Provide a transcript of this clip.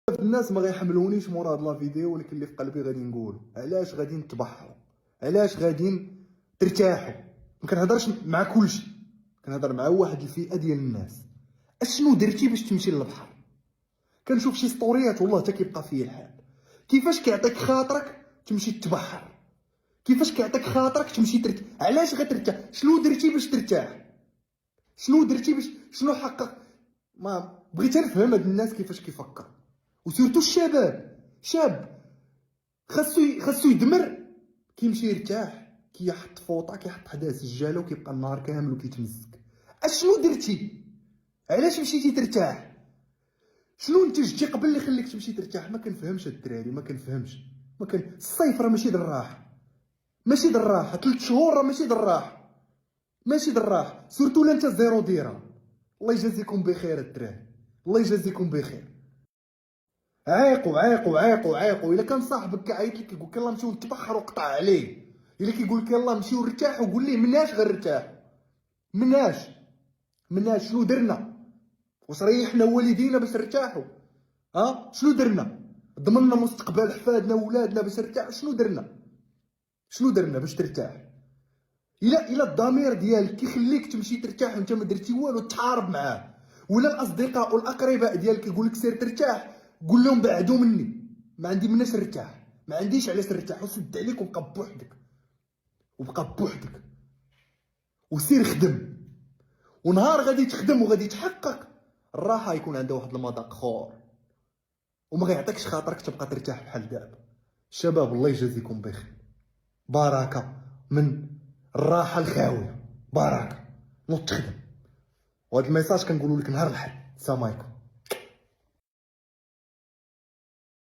الناس ما غيحملونيش مورا هاد لا فيديو، ولكن اللي في قلبي غادي نقول علاش غادي نتبحروا، علاش غادي ترتاحوا. ما كنهضرش مع كلشي، كنهضر مع واحد الفئه ديال الناس. اشنو درتي باش تمشي للبحر؟ كنشوف شي ستوريات والله حتى كيبقى فيا الحال. كيفاش كيعطيك خاطرك تمشي تبحر؟ كيفاش كيعطيك خاطرك تمشي ترتاح؟ علاش غترتاح؟ شنو درتي باش ترتاح؟ شنو درتي باش شنو حقق؟ ما بغيت نفهم هاد الناس كيفاش كيفكر، وسورتو الشباب. شاب خاصو يدمر، كيمشي يرتاح، كيحط فوطه، كيحط حداه سجاله، وكيبقى النهار كامل وكيتمزك. اشنو درتي؟ علاش مشيتي ترتاح؟ شنو نتجتي قبل اللي يخليك تمشي ترتاح؟ ما كنفهمش الدراري، ما كنفهمش. الصيف راه ماشي دراح، ماشي دراح. 3 شهور راه ماشي دراح، ماشي دراح. سورتو لا انت زيرو ديرهم. الله يجازيكم بخير الدراري، الله يجازيكم بخير. عيقوا عيقوا عيقوا عيقوا. الا كان صاحبك كيعيط لك يقول لك يلاه نمشيو نتبحروا وقطع عليه، الا كيقول لك يلاه نمشيو نرتاحوا قول ليه مناش غنرتاح، مناش مناش. شنو درنا؟ واش ريحنا والدينا باش نرتاحوا؟ شنو درنا؟ ضمننا مستقبل حفادنا وولادنا باش نرتاحوا؟ شنو درنا باش ترتاح؟ الا الضمير ديالك كيخليك تمشي ترتاح وانت ما درتي والو، تحارب معاه. ولا الاصدقاء والاقرباء ديالك يقول لك سير ترتاح، قول لهم بعدوا مني، ما عندي مناش نرتاح، ما عنديش علاش نرتاح. وسد عليك وبقى بوحدك، وبقى بوحدك، وسير خدم. ونهار غادي تخدم وغادي تحقق الراحه، يكون عندها واحد المذاق خور، وما غيعطيكش خاطرك تبقى ترتاح بحال دابا. الشباب الله يجازيكم بخير، بركه من الراحه الخاويه، بركه نوض تخدم. وهذا الميساج كنقولوا لك نهار الحد. السلام عليكم.